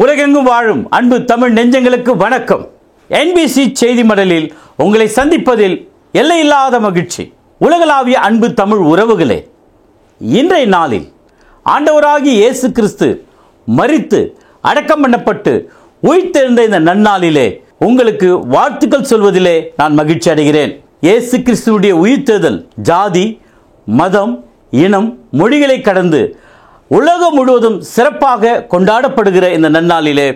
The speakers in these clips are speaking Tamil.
உலகெங்கும் வாழும் அன்பு தமிழ் நெஞ்சங்களுக்கு வணக்கம். NBC செய்தி மடலில் உங்களை சந்திப்பதில் எல்லையில்லாத மகிழ்ச்சி. உலகளாவிய அன்பு தமிழ் உறவுகளே, இன்றைய நாளில் ஆண்டவராகிய இயேசு கிறிஸ்து மரித்து அடக்கம் பண்ணப்பட்டு உயிர்த்தெழுந்த இந்த நன்னாளிலே உங்களுக்கு வாழ்த்துக்கள் சொல்வதிலே நான் மகிழ்ச்சி அடைகிறேன். இயேசு கிறிஸ்துவுடைய உயிர்த்தெழுதல் ஜாதி, மதம், இனம், மொழிகளை கடந்து உலகம் முழுவதும் சிறப்பாக கொண்டாடப்படுகிற இந்த நன்னாளிலே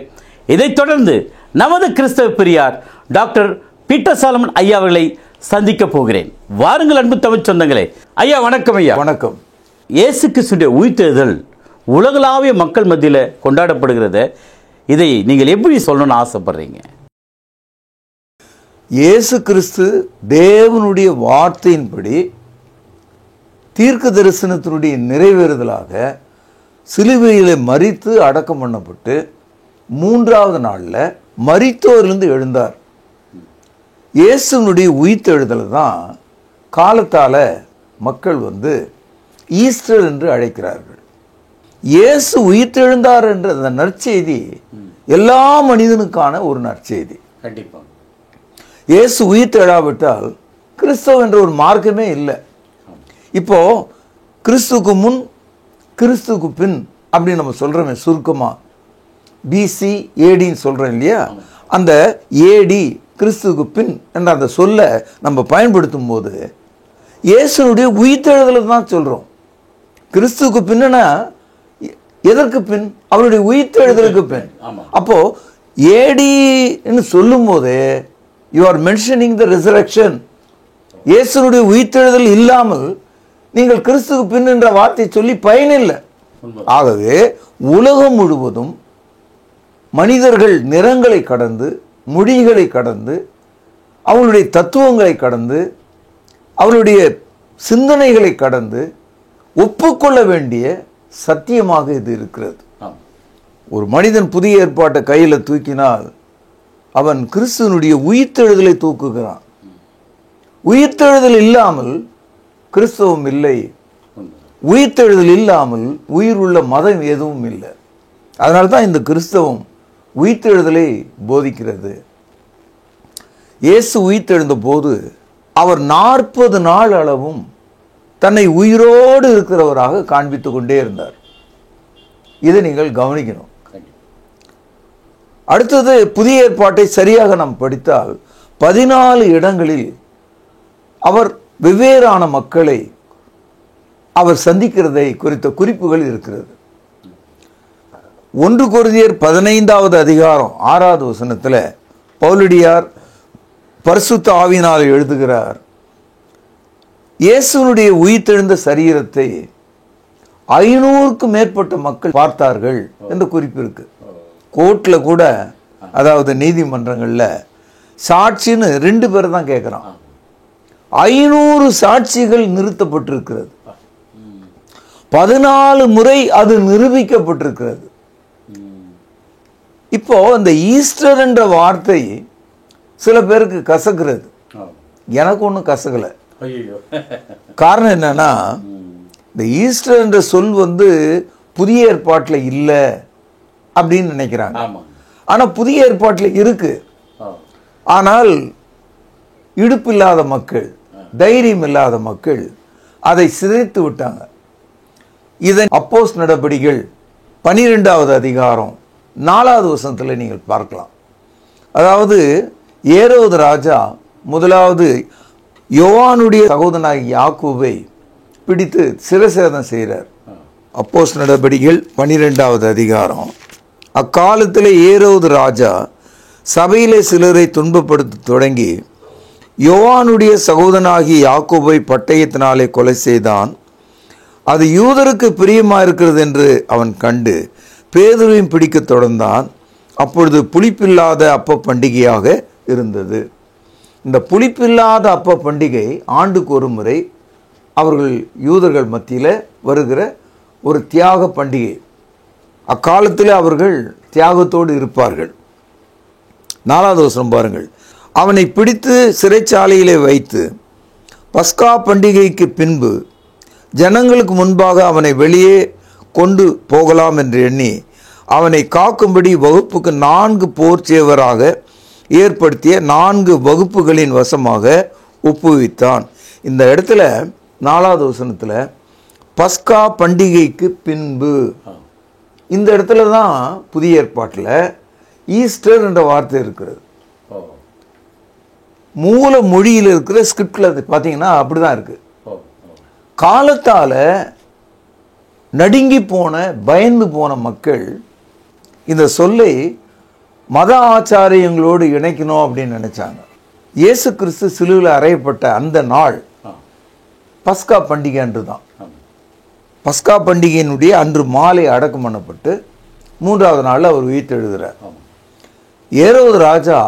இதைத் தொடர்ந்து நமது கிறிஸ்தவ பெரியார் டாக்டர் பீட்டர் சாலமன் ஐயா அவர்களை சந்திக்க போகிறேன். வாருங்கள் அன்பு தமிழ் சொந்தங்களே. ஐயா வணக்கம். ஐயா வணக்கம். இயேசு கிறிஸ்துடைய உயிர்த்தெழுதல் உலகளாவிய மக்கள் மத்தியில் கொண்டாடப்படுகிறது. இதை நீங்கள் எப்படி சொல்லணும்னு ஆசைப்படுறீங்க? இயேசு கிறிஸ்து தேவனுடைய வார்த்தையின்படி தீர்க்க தரிசனத்தினுடைய நிறைவேறுதலாக சிலுவையிலே மரித்து அடக்கம் பண்ணப்பட்டு 3வது நாளில் மரித்தோரிலிருந்து எழுந்தார். இயேசுனுடைய உயிர்த்தெழுதல் தான் காலத்தால் மக்கள் ஈஸ்டர் என்று அழைக்கிறார்கள். இயேசு உயிர்த்தெழுந்தார் என்ற அந்த நற்செய்தி எல்லா மனிதனுக்கான ஒரு நற்செய்தி. கண்டிப்பாக இயேசு உயிர்த்தெழாவிட்டால் கிறிஸ்தவம் என்ற ஒரு மார்க்கமே இல்லை. இப்போ கிறிஸ்துக்கு முன் கிறிஸ்துக்கு பின் அப்படின்னு நம்ம சொல்றோமே, சுருக்கமா BC AD சொல்றோம் இல்லையா? அந்த AD கிறிஸ்துக்கு பின் என்ற அந்த சொல்ல நம்ம பயன்படுத்தும் போது இயேசுனுடைய உயிர்த்தெழுதலை தான் சொல்றோம். கிறிஸ்துக்கு பின்னா எதற்கு பின்? அவருடைய உயிர்த்தெழுதலுக்கு பின். அப்போ AD சொல்லும் போது you are mentioning the resurrection. இயேசுனுடைய உயிர்த்தெழுதல் இல்லாமல் நீங்கள் கிறிஸ்துக்கு பின் என்ற வார்த்தை சொல்லி பயனில்லை. ஆகவே உலகம் முழுவதும் மனிதர்கள் நிறங்களை கடந்து, மொழிகளை கடந்து, அவர்களுடைய தத்துவங்களை கடந்து, அவருடைய சிந்தனைகளை கடந்து ஒப்புக்கொள்ள வேண்டிய சத்தியமாக இது இருக்கிறது. ஒரு மனிதன் புதிய ஏற்பாட்டை கையில் தூக்கினால் அவன் கிறிஸ்துவனுடைய உயிர்த்தெழுதலை தூக்குகிறான். உயிர்த்தெழுதல் இல்லாமல் கிறிஸ்தவம் இல்லை. உயிர்த்தெழுதல் இல்லாமல் உயிர் உள்ள மதம் எதுவும் இல்லை. அதனால்தான் இந்த கிறிஸ்தவம் உயிர்த்தெழுதலை போதிக்கிறது. இயேசு உயிர்த்தெழுந்த போது அவர் 40 நாள் அளவும் தன்னை உயிரோடு இருக்கிறவராக காண்பித்துக் கொண்டே இருந்தார். இதை நீங்கள் கவனிக்கணும். அடுத்தது புதிய ஏற்பாட்டை சரியாக நாம் படித்தால் 14 இடங்களில் அவர் வெவ்வேறான மக்களை அவர் சந்திக்கிறதை குறித்த குறிப்புகள் இருக்கிறது. 1 கொரிந்தியர் 15வது அதிகாரம் 6வது வசனத்தில் பவுலடியார் பரிசுத்த ஆவியினால் எழுதுகிறார், இயேசுனுடைய உயிர்த்தெழுந்த சரீரத்தை 500க்கும் மேற்பட்ட மக்கள் பார்த்தார்கள் என்ற குறிப்பு இருக்கு. கோர்ட்ல கூட, அதாவது நீதிமன்றங்கள்ல சாட்சின்னு 2 பேர் தான் கேட்கிறான். 500 சாட்சிகள் நிறுத்தப்பட்டிருக்கிறது. 14 முறை அது நிரூபிக்கப்பட்டிருக்கிறது. இப்போ இந்த ஈஸ்டர் என்ற வார்த்தை சில பேருக்கு கசக்கிறது. எனக்கு ஒன்றும் கசக்கல. காரணம் என்னன்னா, இந்த ஈஸ்டர் என்ற சொல் புதிய ஏற்பாட்டில் இல்லை அப்படின்னு நினைக்கிறாங்க. ஆனா புதிய ஏற்பாட்டில் இருக்கு. ஆனால் இடுப்பில்லாத மக்கள், தைரியம் இல்லாத மக்கள் அதை சிதைத்து விட்டாங்க. இதை அப்போஸ்தலர் நடபடிகள் 12வது அதிகாரம் 4வது வசனத்தில் நீங்கள் பார்க்கலாம். அதாவது ஏரோது ராஜா முதலாவது யோவானுடைய சகோதரனாகிய யாக்கோபை பிடித்து சிரசேதம் செய்கிறார். அப்போஸ்தலர் நடபடிகள் 12வது அதிகாரம். அக்காலத்தில் ஏரோது ராஜா சபையிலே சிலரை துன்பப்படுத்த தொடங்கி யோவானுடைய சகோதரனாகிய யாக்கோபை பட்டயத்தினாலே கொலை செய்தான். அது யூதருக்கு பிரியமாக இருக்கிறது என்று அவன் கண்டு பேதுருவையும் பிடிக்க தொடர்ந்தான். அப்பொழுது புளிப்பில்லாத அப்ப பண்டிகையாக இருந்தது. இந்த புளிப்பில்லாத அப்ப பண்டிகை ஆண்டுக்கு ஒரு முறை அவர்கள் யூதர்கள் மத்தியில் வருகிற ஒரு தியாக பண்டிகை. அக்காலத்தில் அவர்கள் தியாகத்தோடு இருப்பார்கள். 4வது வசனம் பாருங்கள். அவனை பிடித்து சிறைச்சாலையிலே வைத்து பஸ்கா பண்டிகைக்கு பின்பு ஜனங்களுக்கு முன்பாக அவனை வெளியே கொண்டு போகலாம் என்று எண்ணி அவனை காக்கும்படி வகுப்புக்கு 4 போர்ச்சேவராக ஏற்படுத்திய 4 வகுப்புகளின் வசமாக ஒப்புவித்தான். இந்த இடத்துல 4வது வசனத்தில் பஸ்கா பண்டிகைக்கு பின்பு, இந்த இடத்துல தான் புதிய ஏற்பாட்டில் ஈஸ்டர் என்ற வார்த்தை இருக்கிறது. மூல மொழியில் இருக்கிற ஸ்கிரிப்டில் அது பார்த்தீங்கன்னா அப்படிதான் இருக்கு. காலத்தால் நடுங்கி போன பயந்து போன மக்கள் இந்த சொல்லை மத ஆச்சாரியங்களோடு இணைக்கணும் அப்படின்னு நினைச்சாங்க. இயேசு கிறிஸ்து சிலுவையில் அறையப்பட்ட அந்த நாள் பஸ்கா பண்டிகை அன்று தான். பஸ்கா பண்டிகையினுடைய அன்று மாலை அடக்கம் பண்ணப்பட்டு 3வது நாள் அவர் உயிர்த்தெழுகிறார். ஏரோது ராஜா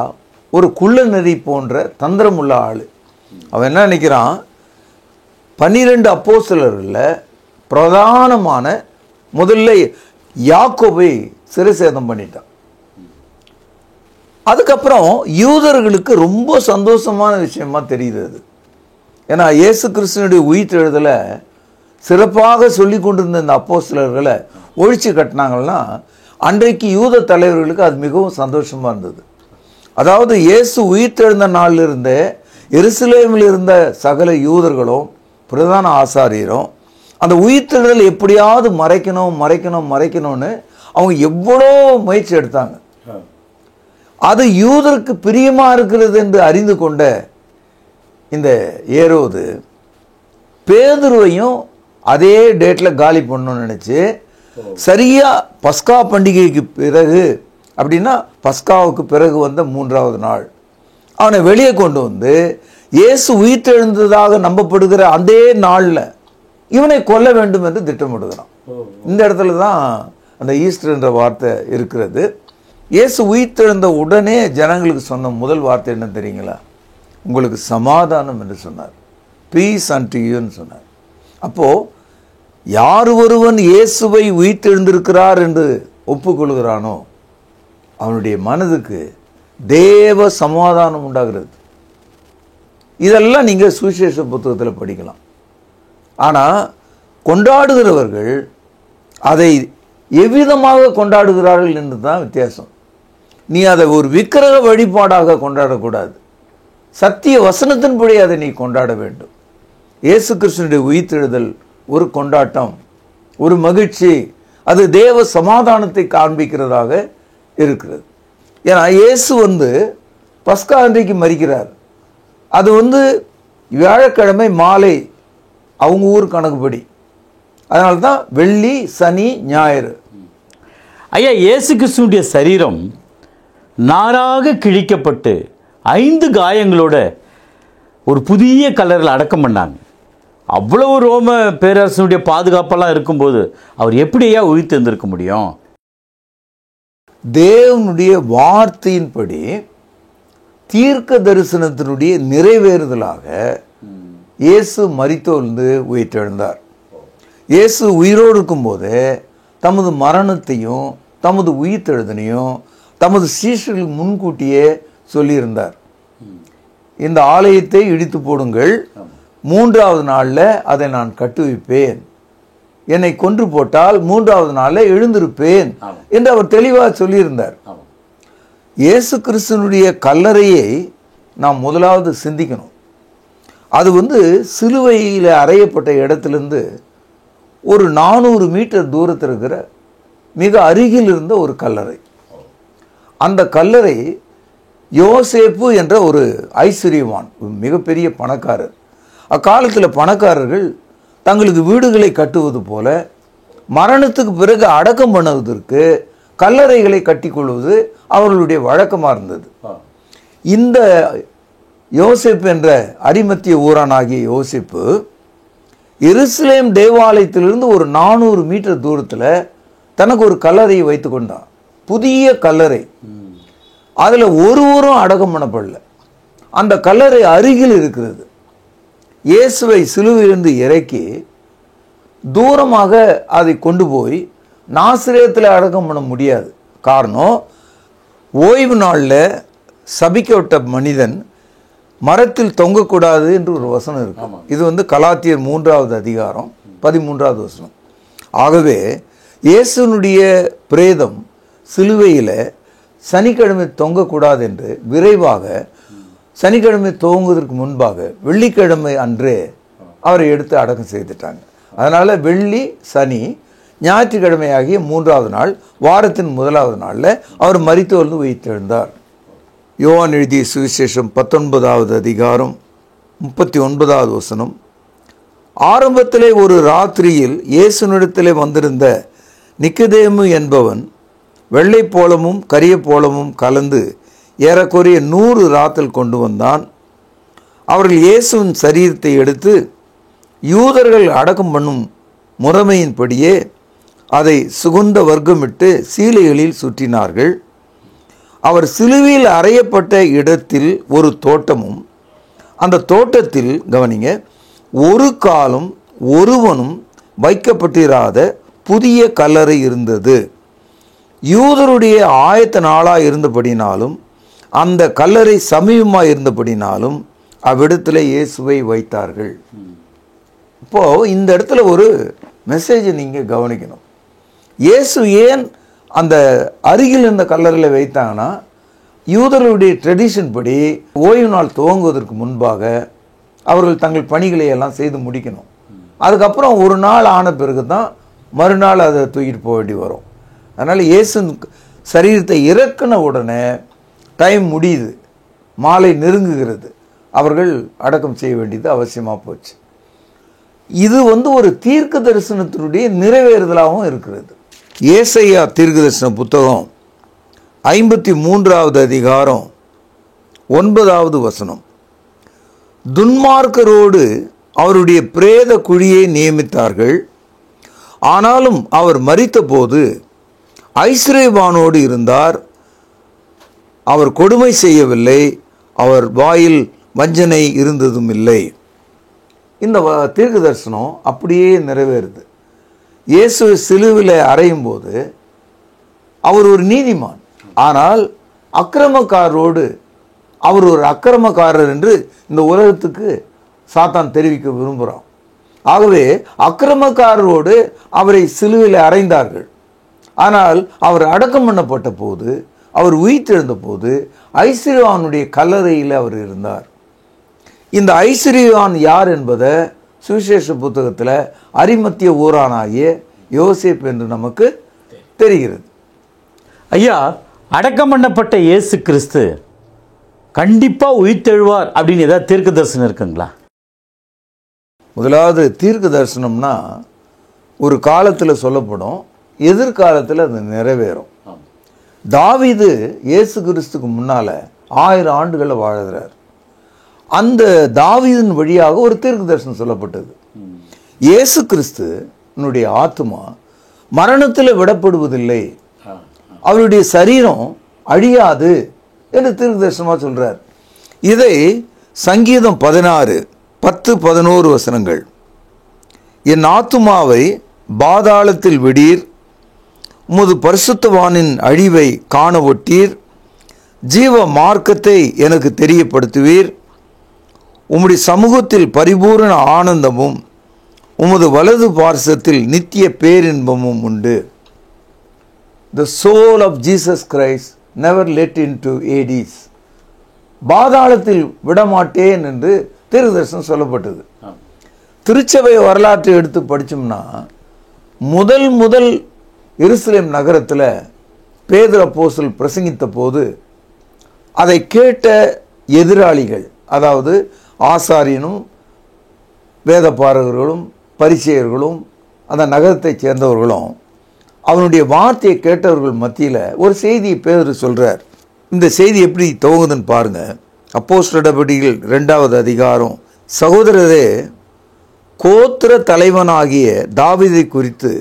ஒரு குள்ள நெறி போன்ற தந்திரமுள்ள ஆள். அவன் என்ன நினைக்கிறான், 12 அப்போஸ்தலர்களில் பிரதானமான முதல்ல யாக்கோபை சிறைசேதம் பண்ணிட்டான். அதுக்கப்புறம் யூதர்களுக்கு ரொம்ப சந்தோஷமான விஷயமா தெரியுது அது. ஏன்னா இயேசு கிறிஸ்துவனுடைய உயிர்த்தெழுதலை சிறப்பாக சொல்லி கொண்டிருந்த இந்த அப்போஸ்தலர்களை ஒழிச்சு கட்டினாங்கன்னா அன்றைக்கு யூத தலைவர்களுக்கு அது மிகவும் சந்தோஷமா இருந்தது. அதாவது இயேசு உயிர்த்தெழுந்த நாளில் இருந்த எருசலேமில் இருந்த சகல யூதர்களும் பிரதான ஆசாரியரும் அந்த உயிர்த்தெழுதல் எப்படியாவது மறைக்கணும்னு அவங்க எவ்வளோ முயற்சி எடுத்தாங்க. அது யூதருக்கு பிரியமா இருக்கிறது என்று அறிந்து கொண்ட இந்த ஏரோது பேதுருவையும் அதே டேட்ல காலி பண்ணணும்னு நினைச்சு சரியா பஸ்கா பண்டிகைக்கு பிறகு, அப்படின்னா பஸ்காவுக்கு பிறகு வந்த 3வது நாள் அவனை வெளியே கொண்டு வந்து இயேசு உயிர்த்தெழுந்ததாக நம்பப்படுகிற அதே நாளில் இவனை கொல்ல வேண்டும் என்று திட்டமிடுகிறான். இந்த இடத்துல தான் அந்த ஈஸ்டர் என்ற வார்த்தை இருக்கிறது. இயேசு உயிர்த்தெழுந்த உடனே ஜனங்களுக்கு சொன்ன முதல் வார்த்தை என்ன தெரியுங்களா? உங்களுக்கு சமாதானம் என்று சொன்னார். பீஸ் அன்டு யூன்னு சொன்னார். அப்போ யார் ஒருவன் இயேசுவை உயிர்த்தெழுந்திருக்கிறார் என்று ஒப்புக்கொள்கிறானோ அவனுடைய மனதுக்கு தேவ சமாதானம் உண்டாகிறது. இதெல்லாம் நீங்க சுவிசேஷ புத்தகத்தில் படிக்கலாம். ஆனா கொண்டாடுகிறவர்கள் அதை எவ்விதமாக கொண்டாடுகிறார்கள் என்று தான் வித்தியாசம். நீ அதை ஒரு விக்கிரக வழிபாடாக கொண்டாடக்கூடாது. சத்திய வசனத்தின்படி அதை நீ கொண்டாட வேண்டும். இயேசு கிறிஸ்துவினுடைய உயிர்த்தெழுதல் ஒரு கொண்டாட்டம், ஒரு மகிழ்ச்சி, அது தேவ சமாதானத்தை காண்பிக்கிறதாக இருக்கிறது. ஏன்னா இயேசு பஸ்கா அன்றைக்கு மரிக்கிறார். அது வியாழக்கிழமை மாலை அவங்க ஊர் கணக்குப்படி. அதனால தான் வெள்ளி, சனி, ஞாயிறு. ஐயா, இயேசு கிறிஸ்துவினுடைய சரீரம் நாராக கிழிக்கப்பட்டு 5 காயங்களோட ஒரு புதிய கல்லறையில் அடக்கம் பண்ணாங்க. அவ்வளவு ரோம பேரரசனுடைய பாதுகாப்பெல்லாம் இருக்கும்போது அவர் எப்படியா உயிர்த்தெழுந்திருக்க முடியும்? தேவனுடைய வார்த்தையின்படி தீர்க்க தரிசனத்தினுடைய நிறைவேறுதலாக இயேசு மரித்தோர்ந்து உயிர்த்தெழுந்தார். இயேசு உயிரோடு இருக்கும்போது தமது மரணத்தையும் தமது உயிர்த்தெழுதனையும் தமது சீஷர்களுக்கு முன்கூட்டியே சொல்லியிருந்தார். இந்த ஆலயத்தை இடித்து போடுங்கள், 3வது நாளில் அதை நான் கட்டுவிப்பேன், என்னை கொன்று போட்டால் 3வது நாளில் எழுந்திருப்பேன் என்று அவர் தெளிவாக சொல்லியிருந்தார். இயேசு கிறிஸ்துவனுடைய கல்லறையை நாம் முதலாவது சிந்திக்கணும். அது சிலுவையில் அறையப்பட்ட இடத்திலிருந்து ஒரு 400 மீட்டர் தூரத்தில் இருக்கிற மிக அருகில் இருந்த ஒரு கல்லறை. அந்த கல்லறை யோசேப்பு என்ற ஒரு ஐஸ்வர்யவான், மிகப்பெரிய பணக்காரர். அக்காலத்தில் பணக்காரர்கள் தங்களுக்கு வீடுகளை கட்டுவது போல மரணத்துக்கு பிறகு அடக்கம் பண்ணுவதற்கு கல்லறைகளை கட்டிக்கொள்வது அவர்களுடைய வழக்கமாக இருந்தது. இந்த யோசேப்பு என்ற அரிமத்திய ஊரானாகிய யோசேப்பு எருசலேம் தேவாலயத்திலிருந்து ஒரு 400 மீட்டர் தூரத்தில் தனக்கு ஒரு கல்லறையை வைத்து கொண்டான். புதிய கல்லறை. அதில் ஒருவரும் அடக்கம் பண்ணப்படல. அந்த கல்லறை அருகில் இருக்கிறது. இயேசுவை சிலுவையிலிருந்து இறக்கி தூரமாக அதை கொண்டு போய் நாசரேத்தில் அடக்கம் பண்ண முடியாது. காரணம், ஓய்வு நாளில் சபிக்கப்பட்ட மனிதன் மரத்தில் தொங்கக்கூடாது என்று ஒரு வசனம் இருக்கு. இது கலாத்தியர் 3வது அதிகாரம் 13வது வசனம். ஆகவே இயேசுனுடைய பிரேதம் சிலுவையில் சனிக்கிழமை தொங்கக்கூடாது என்று விரைவாக சனிக்கிழமை துவங்குவதற்கு முன்பாக வெள்ளிக்கிழமை அன்றே அவரை எடுத்து அடக்கம் செய்துட்டாங்க. அதனால் வெள்ளி, சனி, ஞாயிற்றுக்கிழமை ஆகிய 3வது நாள், வாரத்தின் 1வது நாளில் அவர் மரித்தோர்ந்து உயிர்த்தெழுந்தார். யோவான் எழுதிய சுவிசேஷம் 19வது அதிகாரம் 39வது வசனம். ஆரம்பத்திலே ஒரு ராத்திரியில் இயேசுனிடத்திலே வந்திருந்த நிக்கதேமு என்பவன் வெள்ளை போலமும் கரிய போலமும் கலந்து ஏறக்குறைய 100 ராத்தல் கொண்டு வந்தான். அவர்கள் இயேசுவின் சரீரத்தை எடுத்து யூதர்கள் அடக்கம் பண்ணும் முறைமையின்படியே அதை சுகந்த வர்க்கமிட்டு சீலைகளில் சுற்றினார்கள். அவர் சிலுவையில் அறையப்பட்ட இடத்தில் ஒரு தோட்டமும், அந்த தோட்டத்தில் கவனிங்க, ஒரு காலும் ஒருவனும் வைக்கப்பட்டிராத புதிய கல்லறை இருந்தது. யூதருடைய ஆயத்த நாளாக இருந்தபடினாலும் அந்த கல்லறை சமீபமாக இருந்தபடினாலும் அவ்விடத்தில் இயேசுவை வைத்தார்கள். இப்போது இந்த இடத்துல ஒரு மெசேஜை நீங்கள் கவனிக்கணும். இயேசு ஏன் அந்த அருகில் இருந்த கல்லறையில் வைத்தாங்கன்னா, யூதர்களுடைய ட்ரெடிஷன் படி ஓய்வு நாள் துவங்குவதற்கு முன்பாக அவர்கள் தங்கள் பணிகளை எல்லாம் செய்து முடிக்கணும். அதுக்கப்புறம் ஒரு நாள் ஆன பிறகு தான் மறுநாள் அதை தூக்கிட்டு போக வேண்டி வரும். அதனால் இயேசு சரீரத்தை இறக்கின உடனே டைம் முடியுது, மாலை நெருங்குகிறது, அவர்கள் அடக்கம் செய்ய வேண்டியது அவசியமாக போச்சு. இது ஒரு தீர்க்க தரிசனத்தினுடைய நிறைவேறுதலாகவும் இருக்கிறது. ஏசாயா தீர்க்க தரிசன புத்தகம் 53வது அதிகாரம் 9வது வசனம். துன்மார்க்கரோடு அவருடைய பிரேத குழியை நியமித்தார்கள், ஆனாலும் அவர் மரித்தபோது ஐஸ்வர்யவானோடு இருந்தார், அவர் கொடுமை செய்யவில்லை, அவர் வாயில் வஞ்சனை இருந்ததும் இல்லை. இந்த தீர்க்க தரிசனம் அப்படியே நிறைவேறுது. இயேசு சிலுவையில் அறையும் போது அவர் ஒரு நீதிமான், ஆனால் அக்கிரமக்காரரோடு அவர் ஒரு அக்கிரமக்காரர் என்று இந்த உலகத்துக்கு சாத்தான் தெரிவிக்க விரும்புகிறான். ஆகவே அக்கிரமக்காரரோடு அவரை சிலுவையில் அறைந்தார்கள். ஆனால் அவர் அடக்கம் பண்ணப்பட்ட போது, அவர் உயிர்த்தெழுந்த போது ஐஸ்வர்யவானுடைய கல்லறையில் அவர் இருந்தார். இந்த ஐஸ்வர்யவான் யார் என்பதை சுவிசேஷ புத்தகத்தில் அரிமத்திய ஊரானாகிய யோசேப்பு என்று நமக்கு தெரிகிறது. ஐயா, அடக்கம் பண்ணப்பட்ட இயேசு கிறிஸ்து கண்டிப்பாக உயிர்த்தெழுவார் அப்படின்னு ஏதாவது தீர்க்க தரிசனம் இருக்குங்களா? முதலாவது தீர்க்க தரிசனம்னா ஒரு காலத்தில் சொல்லப்படும், எதிர்காலத்தில் அது நிறைவேறும். தாவீது இயேசு கிறிஸ்துக்கு முன்னால் 1000 ஆண்டுகளை வாழ்கிறார். அந்த தாவீதின் வழியாக ஒரு தீர்க்க தரிசனம் சொல்லப்பட்டது. இயேசு கிறிஸ்துனுடைய ஆத்மா மரணத்தில் விடப்படுவதில்லை, அவருடைய சரீரம் அழியாது என்று தீர்க்க தரிசனமாக சொல்கிறார். இதை சங்கீதம் 16:10-11 வசனங்கள். என் ஆத்துமாவை பாதாளத்தில் விடீர், உமது பரிசுத்தவானின் அழிவை காண ஒட்டீர், ஜீவ மார்க்கத்தை எனக்கு தெரியப்படுத்துவீர், உம்முடைய சமூகத்தில் பரிபூரண ஆனந்தமும் உமது வலது பார்சத்தில் நித்திய பேரின்பமும் உண்டு. The soul of Jesus Christ never let into Hades. பாதாளத்தில் விடமாட்டேன் என்று தீர்க்கதரிசனம் சொல்லப்பட்டது. திருச்சபை வரலாற்றை எடுத்து படித்தோம்னா, முதல் எருசலேம் நகரத்தில் பேதுரு அப்போஸ்தலன் பிரசங்கித்த போது அதை கேட்ட எதிராளிகள், அதாவது ஆசாரியனும் வேதபாரகர்களும் பரிசேயர்களும் அந்த நகரத்தைச் சேர்ந்தவர்களும் அவனுடைய வார்த்தையை கேட்டவர்கள் மத்தியில் ஒரு செய்தியை பேதுரு சொல்கிறார். இந்த செய்தி எப்படி துவங்குதுன்னு பாருங்க. அப்போஸ்தலர் நடபடிகள் 2வது அதிகாரம். சகோதரரே, கோத்திர தலைவனாகிய தாவீதை குறித்து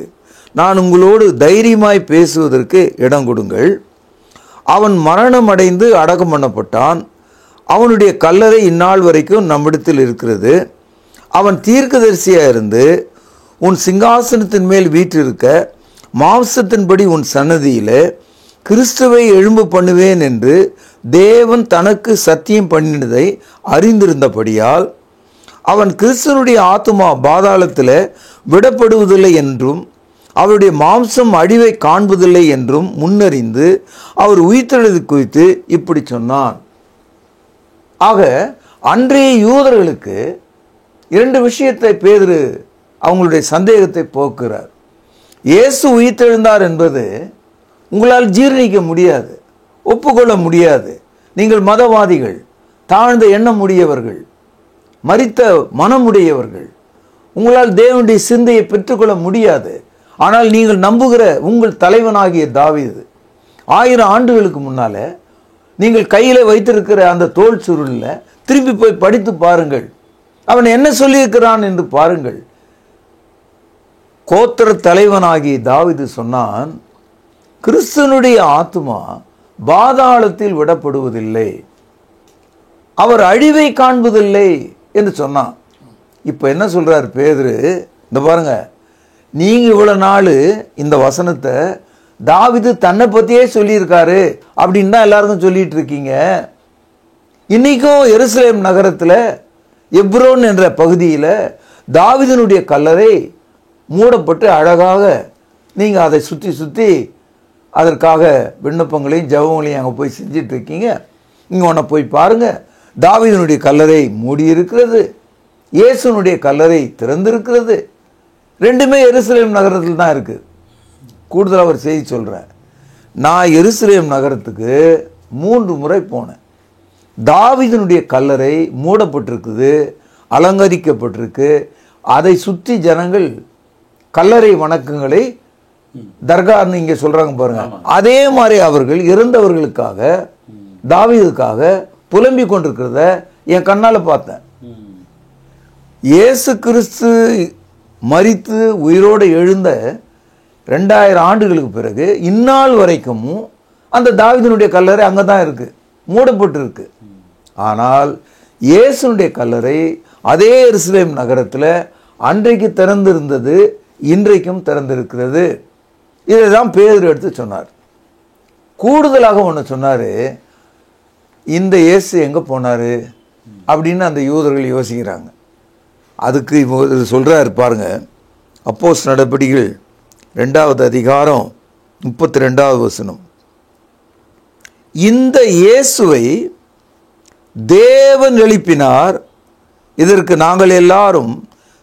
நான் உங்களோடு தைரியமாய் பேசுவதற்கு இடம் கொடுங்கள். அவன் மரணமடைந்து அடக்கம் பண்ணப்பட்டான், அவனுடைய கல்லறை இந்நாள் வரைக்கும் நம்மிடத்தில் இருக்கிறது. அவன் தீர்க்கதரிசியாக இருந்து உன் சிங்காசனத்தின் மேல் வீற்றிருக்க மாம்சத்தின்படி உன் சன்னதியில் கிறிஸ்துவை எழும்பு பண்ணுவேன் என்று தேவன் தனக்கு சத்தியம் பண்ணினதை அறிந்திருந்தபடியால் அவன் கிறிஸ்துவனுடைய ஆத்துமா பாதாளத்தில் விடப்படுவதில்லை என்றும் அவருடைய மாம்சம் அழிவை காண்பதில்லை என்றும் முன்னறிந்து அவர் உயிர்த்தெழுதலை குறித்து இப்படி சொன்னான். ஆக அன்றைய யூதர்களுக்கு 2 விஷயத்தை பேதுரு அவங்களுடைய சந்தேகத்தை போக்குறார். இயேசு உயிர்த்தெழுந்தார் என்பது உங்களால் ஜீரணிக்க முடியாது, ஒப்புக்கொள்ள முடியாது. நீங்கள் மதவாதிகள், தாழ்ந்த எண்ணம் உடையவர்கள், மரித்த மனமுடையவர்கள், உங்களால் தேவனுடைய சிந்தையை பெற்றுக்கொள்ள முடியாது. ஆனால் நீங்கள் நம்புகிற உங்கள் தலைவனாகிய தாவீது 1000 ஆண்டுகளுக்கு முன்னால நீங்கள் கையில் வைத்திருக்கிற அந்த தோல் சுருளில் திருப்பி போய் படித்து பாருங்கள். அவன் என்ன சொல்லியிருக்கிறான் என்று பாருங்கள். கோத்திர தலைவனாகிய தாவீது சொன்னான், கிறிஸ்துவனுடைய ஆத்துமா பாதாளத்தில் விடப்படுவதில்லை, அவர் அழிவை காண்பதில்லை என்று சொன்னான். இப்போ என்ன சொல்றார் பேதுரு? இந்த பாருங்க, நீங்க இவ்வளவு நாள் இந்த வசனத்தை தாவீது தன்னை பத்தியே சொல்லியிருக்காரு அப்படின்னு தான் எல்லாருக்கும் சொல்லிட்டு இருக்கீங்க. இன்னைக்கும் எருசலேம் நகரத்தில் எப்ரோன் என்ற பகுதியில் தாவீதினுடைய கல்லறை மூடப்பட்டு அழகாக நீங்கள் அதை சுற்றி சுற்றி அதற்காக விண்ணப்பங்களையும் ஜெபங்களையும் அங்கே போய் செஞ்சிட்டு இருக்கீங்க. இங்கே ஒன்றை போய் பாருங்க, தாவீதினுடைய கல்லறை மூடியிருக்கிறது, இயேசுனுடைய கல்லறை திறந்திருக்கிறது. 2மே எருசலேம் நகரத்தில் தான் இருக்குது. கூடுதலாக அவர் செய்தி சொல்கிறார், நான் எருசலேம் நகரத்துக்கு 3 முறை போனேன். தாவீதினுடைய கல்லறை மூடப்பட்டிருக்குது, அலங்கரிக்கப்பட்டிருக்கு. அதை சுற்றி ஜனங்கள் கல்லறை வணக்கங்களை தர்கான்னு இங்கே சொல்கிறாங்க பாருங்க. அதே மாதிரி அவர்கள் இறந்தவர்களுக்காக தாவீதுக்காக புலம்பிக் கொண்டிருக்கிறத என் கண்ணால் பார்த்தேன். இயேசு கிறிஸ்து மரித்து உயிரோடு எழுந்த 2000 ஆண்டுகளுக்கு பிறகு இந்நாள் வரைக்கும் அந்த தாவீதினுடைய கல்லறை அங்கே தான் இருக்கு, மூடப்பட்டு இருக்கு. ஆனால் இயேசுனுடைய கல்லறை அதே எருசலேம் நகரத்தில் அன்றைக்கு திறந்திருந்தது, இன்றைக்கும் திறந்திருக்கிறது. இதை தான் பேதுரு எடுத்து சொன்னார். கூடுதலாக ஒன்று சொன்னார், இந்த இயேசு எங்கே போனார் அப்படின்னு அந்த யூதர்கள் யோசிக்கிறாங்க. அதுக்கு சொல்கிறார் பாருங்க, அப்போஸ்தலர் நடபடிகள் 2வது அதிகாரம் 32வது வசனம். இந்த இயேசுவை தேவன் எழுப்பினார், இதற்கு நாங்கள் எல்லாரும்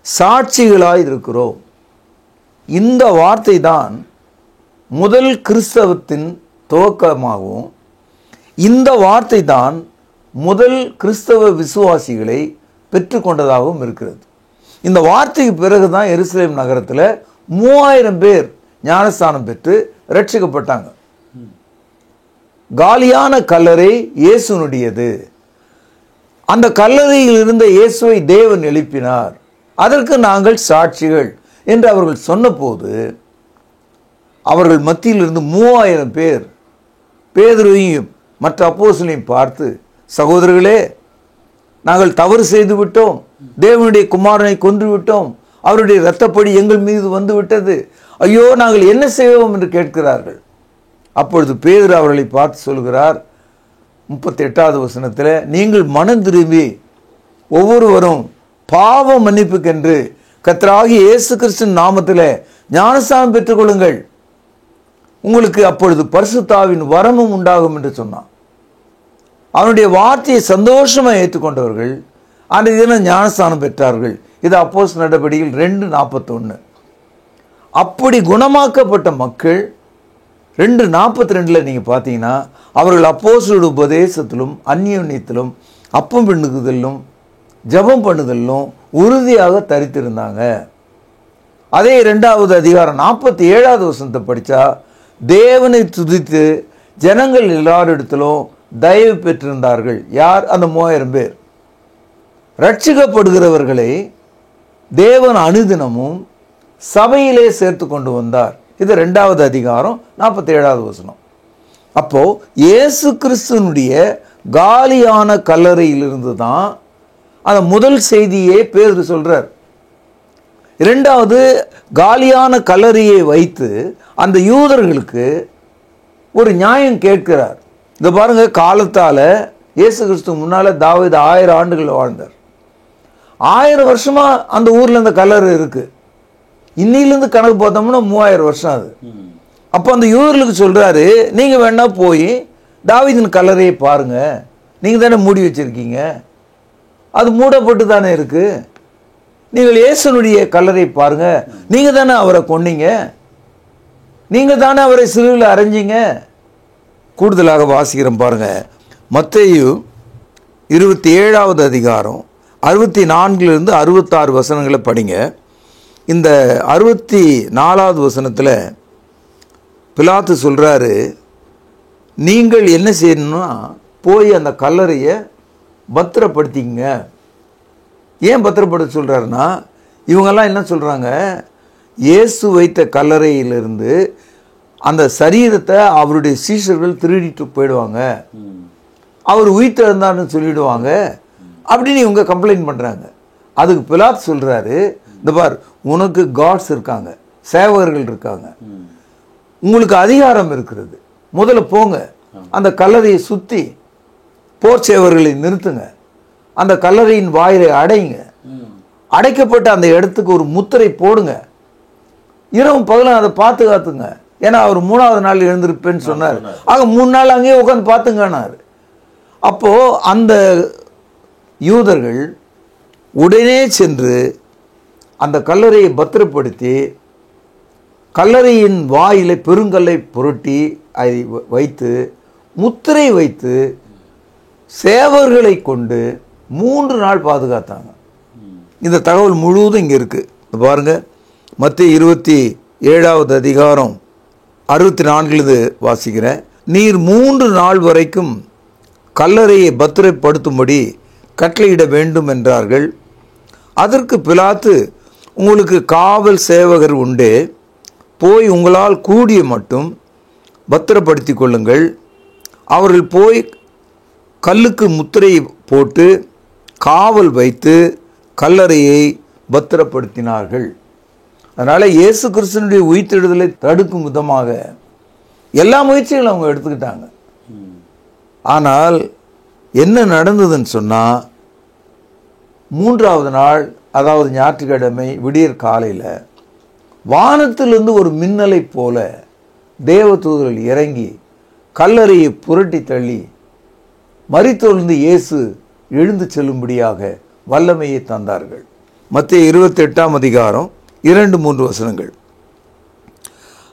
சாட்சிகளாய் இருக்கிறோம். இந்த வார்த்தை தான் முதல் கிறிஸ்தவத்தின் துவக்கமாகவும், இந்த வார்த்தை தான் முதல் கிறிஸ்தவ விசுவாசிகளை பெற்றுக்கொண்டதாகவும் இருக்கிறது. இந்த வார்த்தைக்கு பிறகு தான் எருசலேம் நகரத்தில் 3000 பேர் ஞானஸ்தானம் பெற்று ரட்சிக்கப்பட்டாங்க. காலியான கல்லறை இயேசுனுடையது. அந்த கல்லறையில் இருந்த இயேசுவை தேவன் எழுப்பினார், அதற்கு நாங்கள் சாட்சிகள் என்று அவர்கள் சொன்னபோது அவர்கள் மத்தியில் இருந்து 3000 பேர் பேதுருவையும் மற்ற அப்போஸ்தலரையும் பார்த்து, சகோதரர்களே, நாங்கள் தவறு செய்து விட்டோம், தேவனுடைய குமாரனை கொன்று விட்டோம், அவருடைய இரத்தப்படி எங்கள் மீது வந்து விட்டது, ஐயோ நாங்கள் என்ன செய்வோம் என்று கேட்கிறார்கள். அப்பொழுது பேதுரு அவர்களை பார்த்து சொல்கிறார் 38வது வசனத்தில், நீங்கள் மனம் திரும்பி ஒவ்வொருவரும் பாவ மன்னிப்புக்கென்று கர்த்தராகிய இயேசு கிறிஸ்துவின் நாமத்தில் ஞானஸ்நானம் பெற்றுக்கொள்ளுங்கள், உங்களுக்கு அப்பொழுது பரிசுத்தாவின் வரமும் உண்டாகும் என்று சொன்னான். அவனுடைய வார்த்தையை சந்தோஷமாக ஏற்றுக்கொண்டவர்கள் அன்றைய தினம் ஞானஸ்நானம் பெற்றார்கள். இது அப்போஸ்தலர் நடபடிகள் 2:41. அப்படி குணமாக்கப்பட்ட மக்கள் 2:42 நீங்கள் பார்த்தீங்கன்னா, அவர்கள் அப்போஸ்தலருடைய உபதேசத்திலும் அந்நியோன்யத்திலும் அப்பம் பண்ணுதலும் ஜெபம் பண்ணுதலும் உறுதியாக தரித்திருந்தாங்க. அதே 2வது அதிகாரம் 47வது வசனத்தை படித்தா, தேவனை துதித்து ஜனங்கள் எல்லாரிடத்திலும் தயவு பெற்றிருந்தார்கள். யார்? அந்த 3000 பேர். ரட்சிக்கப்படுகிறவர்களை தேவன் அனுதினமும் சபையிலே சேர்த்து கொண்டு வந்தார். இது 2வது அதிகாரம் 47வது வசனம். அப்போ இயேசு கிறிஸ்துனுடைய காலியான கல்லறையிலிருந்து தான் அந்த முதல் செய்தியே பேதுரு சொல்றார். 2வது காலியான கல்லறையை வைத்து அந்த யூதர்களுக்கு ஒரு நியாயம் கேட்கிறார். இந்த பாருங்க, காலத்தால இயேசு கிறிஸ்து முன்னால தாவீது 1000 ஆண்டுகள் வாழ்ந்தார். 1000 வருஷமா அந்த ஊர்ல இந்த கல்லறை இருக்கு. இன்னிலிருந்து கணக்கு பார்த்தோம்னா 3000 வருஷம் அது. அப்போ அந்த யூதர்களுக்கு சொல்றாரு, நீங்க வேணா போய் தாவீதின் கல்லறையை பாருங்க, நீங்க தானே மூடி வச்சிருக்கீங்க, அது மூடப்பட்டு தானே இருக்கு. நீங்கள் இயேசுனுடைய கல்லறை பாருங்க, நீங்க தானே அவரை கொன்னீங்க, நீங்க தானே அவரை சிலுவையில் அறைஞ்சீங்க. கூடுதலாக வாசிக்கிறோம் பாருங்க, மத்தேயு 27வது அதிகாரம் 64 66 வசனங்களை படிங்க. இந்த 64வது வசனத்தில் பிலாத்து சொல்றாரு, நீங்கள் என்ன செய்யணும்னா போய் அந்த கல்லறையை பத்திரப்படுத்திங்க. ஏன் பத்திரப்படுத்த சொல்றாருன்னா, இவங்கெல்லாம் என்ன சொல்றாங்க, இயேசு வைத்த கல்லறையிலிருந்து அந்த சரீரத்தை அவருடைய சீஷர்கள் திருடிட்டு போயிடுவாங்க, அவர் உயிர்த்தெழுந்தான்னு சொல்லிடுவாங்க அப்படின்னு இவங்க கம்ப்ளைண்ட் பண்றாங்க. அதுக்கு பிலாத்து சொல்றாரு, இந்த பார், உனக்கு காட்ஸ் இருக்காங்க, சேவகர்கள் இருக்காங்க, உங்களுக்கு அதிகாரம் இருக்கிறது, முதல்ல போங்க அந்த கல்லறையை சுத்தி போர் சேவர்களை நிறுத்துங்க, அந்த கல்லறையின் வாயிலை அடைங்க, அடைக்கப்பட்ட அந்த இடத்துக்கு ஒரு முத்திரை போடுங்க, இரவு பகலும் அதை பாத்துக்காத்துங்க, ஏன்னா அவர் 3வது நாள் எழுந்திருப்பேன்னு சொன்னார், ஆக 3 நாள் அங்கேயே உட்காந்து பாத்துங்கன்னாரு. அப்போ அந்த யூதர்கள் உடனே சென்று அந்த கல்லறையை பத்திரப்படுத்தி கல்லறையின் வாயிலை பெருங்கல்லை புரட்டி அதை வைத்து முத்திரை வைத்து சேவர்களை கொண்டு 3 நாள் பாதுகாத்தாங்க. இந்த தகவல் முழுவதும் இங்கே இருக்கு பாருங்க. மத்தேயு 27வது அதிகாரம் 64 வாசிக்கிறேன். நீர் 3 நாள் வரைக்கும் கல்லறையை பத்திரப்படுத்தும்படி கட்டளையிட வேண்டும் என்றார்கள். அதற்கு பிலாத்து, உங்களுக்கு காவல் சேவகர் உண்டே, போய் உங்களால் கூடிய மட்டும் பத்திரப்படுத்தி கொள்ளுங்கள். அவர்கள் போய் கல்லுக்கு முத்திரை போட்டு காவல் வைத்து கல்லறையை பத்திரப்படுத்தினார்கள். அதனால இயேசு கிறிஸ்துவினுடைய உயிர்த்தெழுதலை தடுக்கும் விதமாக எல்லா முயற்சிகளும் அவங்க எடுத்துக்கிட்டாங்க. ஆனால் என்ன நடந்ததுன்னு சொன்னா, 3வது நாள், அதாவது ஞாயிற்றுக்கிழமை விடியற் காலையில் வானத்திலிருந்து ஒரு மின்னலை போல தேவதூதர்கள் இறங்கி கல்லறையை புரட்டி தள்ளி மரித்தொழுந்து இயேசு எழுந்து செல்லும்படியாக வல்லமையை தந்தார்கள். மத்தேயு 28ஆம் அதிகாரம் 2-3 வசனங்கள்.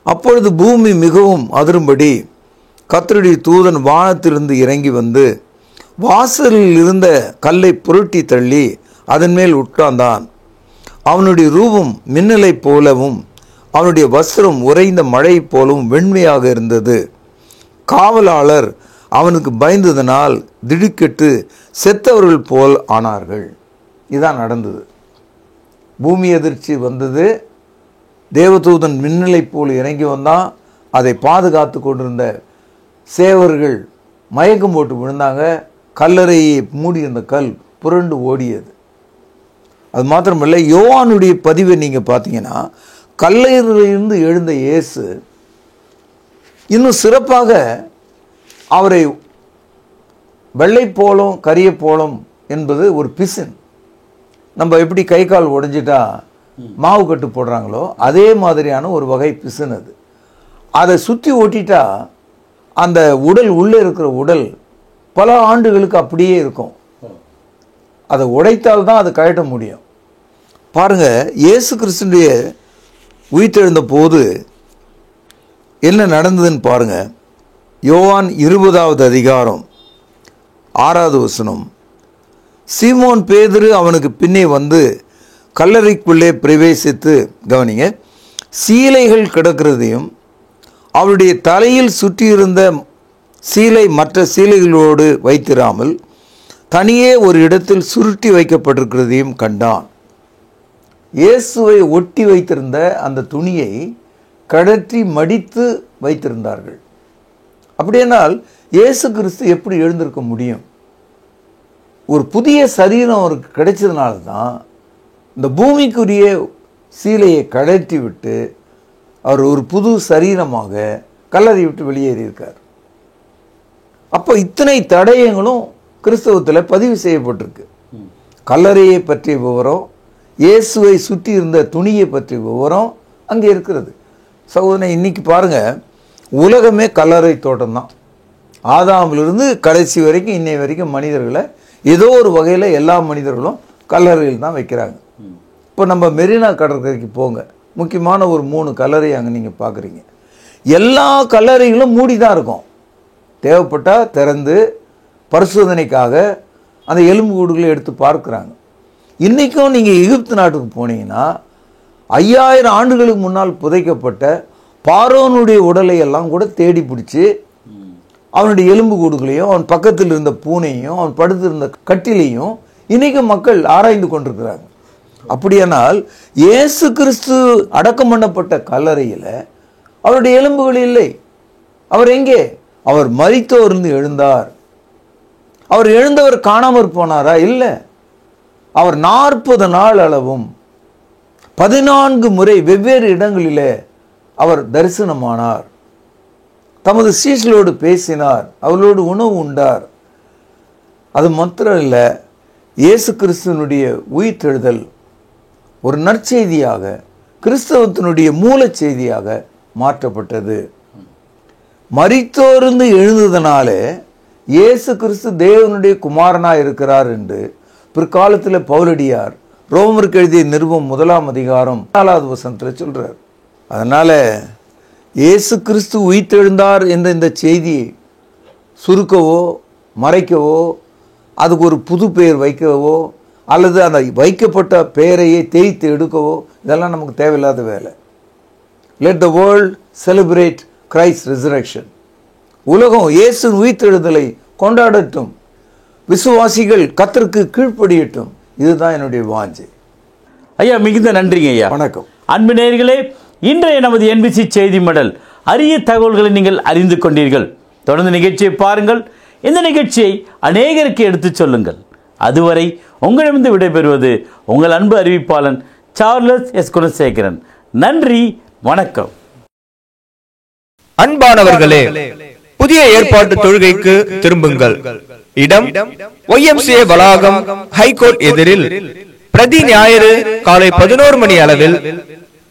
அப்பொழுது பூமி மிகவும் அதிரும்படி கர்த்தருடைய தூதன் வானத்திலிருந்து இறங்கி வந்து வாசலில் இருந்த கல்லை புரட்டி தள்ளி அதன் மேல் உட்கார்ந்தான். அவனுடைய ரூபம் மின்னலை போலவும் அவனுடைய வஸ்திரம் உறைந்த மழை போலவும் வெண்மையாக இருந்தது. காவலாளர் அவனுக்கு பயந்ததனால் திடுக்கிட்டு செத்தவர்கள் போல் ஆனார்கள். இதான் நடந்தது. பூமி அதிர்ச்சி வந்தது, தேவதூதன் மின்னலை போல் இறங்கி வந்தான். அதை பாதுகாத்து கொண்டிருந்த சேவர்கள் மயக்கம் போட்டு விழுந்தாங்க. கல்லறையை மூடியிருந்த கல் புரண்டு ஓடியது. அது மாத்திரமல்ல, யோவானுடைய பதிவை நீங்க பார்த்தீங்கன்னா, கல்லறையிலிருந்து எழுந்த இயேசு இன்னும் சிறப்பாக அவரை வெள்ளை போலம் கரிய போலம் என்பது ஒரு பிசின். நம்ம எப்படி கை கால் உடைஞ்சிட்டா மாவு கட்டு போடுறாங்களோ அதே மாதிரியான ஒரு வகை பிசின் அது. அதை சுற்றி ஓட்டிட்டா அந்த உடல் உள்ளே இருக்கிற உடல் பல ஆண்டுகளுக்கு அப்படியே இருக்கும். அதை உடைத்தால் தான் அதை கழட்ட முடியும். பாருங்க, இயேசு கிறிஸ்துடைய உயிர்த்தெழுந்த போது என்ன நடந்ததுன்னு பாருங்க. யோவான் 20வது அதிகாரம் 6வது வசனம். சீமோன் பேதுரு அவனுக்கு பின்னே வந்து கல்லறைக்குள்ளே பிரவேசித்து, கவனிங்க, சீலைகள் கிடக்கிறதையும் அவருடைய தலையில் சுற்றியிருந்த சீலை மற்ற சீலைகளோடு வைத்திராமல் தனியே ஒரு இடத்தில் சுருட்டி வைக்கப்பட்டிருக்கிறதையும் கண்டான். இயேசுவை ஒட்டி வைத்திருந்த அந்த துணியை கடற்றி மடித்து வைத்திருந்தார்கள். அப்படியானால் இயேசு கிறிஸ்து எப்படி எழுந்திருக்க முடியும்? ஒரு புதிய சரீரம் அவருக்கு கிடைச்சதுனால தான் இந்த பூமிக்குரிய சீலையை கடற்றி விட்டு அவர் ஒரு புது சரீரமாக கல்லறை விட்டு வெளியேறியிருக்கார். அப்போ இத்தனை தடயங்களும் கிறிஸ்தவத்தில் பதிவு செய்யப்பட்டிருக்கு. கல்லறையை பற்றிய விவரம், இயேசுவை சுற்றி இருந்த துணியை பற்றிய விவரம் அங்கே இருக்கிறது. சகோதரனை, இன்னைக்கு பாருங்க, உலகமே கல்லறை தோட்டம் தான். ஆதாமிலிருந்து கடைசி வரைக்கும் இன்னை வரைக்கும் மனிதர்களை ஏதோ ஒரு வகையில் எல்லா மனிதர்களும் கல்லறையில் தான் வைக்கிறாங்க. இப்போ நம்ம மெரினா கடற்கரைக்கு போங்க, முக்கியமான ஒரு 3 கல்லறை அங்கே நீங்கள் பார்க்குறீங்க. எல்லா கல்லறைகளும் மூடி தான் இருக்கும். தேவைப்பட்டால் திறந்து பரிசோதனைக்காக அந்த எலும்புக்கூடுகளை எடுத்து பார்க்குறாங்க. இன்றைக்கும் நீங்கள் எகிப்து நாட்டுக்கு போனீங்கன்னா 5000 ஆண்டுகளுக்கு முன்னால் புதைக்கப்பட்ட பார்வோனுடைய உடலை எல்லாம் கூட தேடி பிடிச்சி அவனுடைய எலும்பு கூடுகளையும் அவன் பக்கத்தில் இருந்த பூனையும் அவன் படுத்திருந்த கட்டிலையும் இன்னைக்கு மக்கள் ஆராய்ந்து கொண்டிருக்கிறாங்க. அப்படியானால் இயேசு கிறிஸ்து அடக்கம் பண்ணப்பட்ட கல்லறையில் அவருடைய எலும்புகள் இல்லை. அவர் எங்கே? அவர் மரித்தோர்ந்து எழுந்தார். அவர் எழுந்தவர் காணாமற் போனாரா? இல்லை. அவர் 40 நாள் அளவும் 14 முறை வெவ்வேறு இடங்களிலே அவர் தரிசனமானார். தமது சீஷர்களோடு பேசினார், அவர்களோடு உணவு உண்டார். அது மாத்திரம் இல்லை, இயேசு கிறிஸ்துவனுடைய உயிர்த்தெழுதல் ஒரு நற்செய்தியாக, கிறிஸ்தவத்தினுடைய மூல செய்தியாக மாற்றப்பட்டது. மரித்தோர்ந்து எழுந்ததனாலே இயேசு கிறிஸ்து தேவனுடைய குமாரனாக இருக்கிறார் என்று பிற்காலத்தில் பவுலடியார் ரோமருக்கு எழுதிய நிருபம் 1ஆம் அதிகாரம் 4வது வசனத்தில் சொல்றார். அதனால இயேசு கிறிஸ்து உயிர்த்தெழுந்தார் என்ற இந்த செய்தியை சுருக்கவோ மறைக்கவோ அதுக்கு ஒரு புது பெயர் வைக்கவோ அல்லது அந்த வைக்கப்பட்ட பெயரையே தேய்த்து எடுக்கவோ இதெல்லாம் நமக்கு தேவையில்லாத வேலை. Let the world celebrate Christ resurrection. உலகம் இயேசு உயிர்த்தெழுதலை கொண்டாடட்டும், விசுவாசிகள் கர்த்தருக்கு கீழ்ப்படியட்டும். இதுதான் என்னுடைய வாஞ்சை. ஐயா, மிகுந்த நன்றிங்க ஐயா. வணக்கம். அன்பு நேயர்களே, இன்றைய நமது NBC செய்தி மடல் அரிய தகவல்களை நீங்கள் அறிந்து கொண்டீர்கள். தொடர்ந்து நிகழ்ச்சியை பாருங்கள். இந்த நிகழ்ச்சியை அநேகருக்கு எடுத்துச் சொல்லுங்கள். அதுவரை உங்களிடமிருந்து விடைபெறுவது உங்கள் அன்பு அறிவிப்பாளன் சார்லஸ் எஸ் குணசேகரன். நன்றி, வணக்கம். அன்பானவர்களே, புதிய ஏற்பாட்டு தொழுகைக்கு திரும்புங்கள். இடம் YMCA வளாகம், ஹைகோர்ட் எதிரில், பிரதி ஞாயிறு காலை 11 மணி அளவில்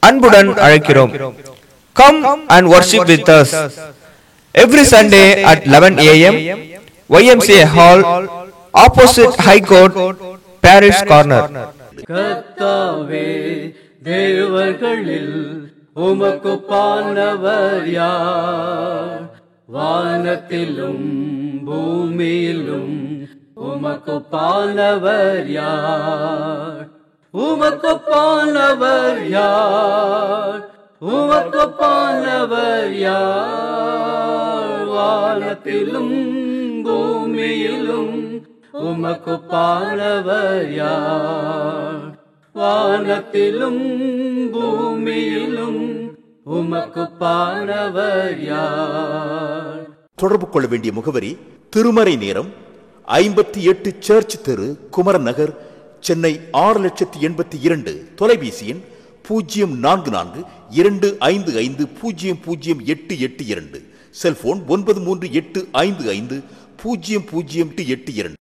அன்புடன் அழைக்கிறோம். Come and worship with us every Sunday at 11 AM, YMCA Hall, opposite High Court, Parish Corner. கர்த்தாவே, தேவர்களில் உமக்கு பானவர் யார்? வானத்திலும் பூமியிலும் உமக்கு பானவர் யார்? உமக்கு பானவர் யார்? உமக்கு பானவர் யார்? வானத்திலும் பூமியிலும் உமக்கு பானவர் யார்? வானத்திலும் பூமியிலும் உமக்கு பானவர் யார்? தொடர்பு கொள்ள வேண்டிய முகவரி: திருமறை நேரம், 58 சர்ச் தெரு, குமரன் நகர், சென்னை 6,82,000. தொலைபேசி எண் 044255008882. செல்போன் 9385500882.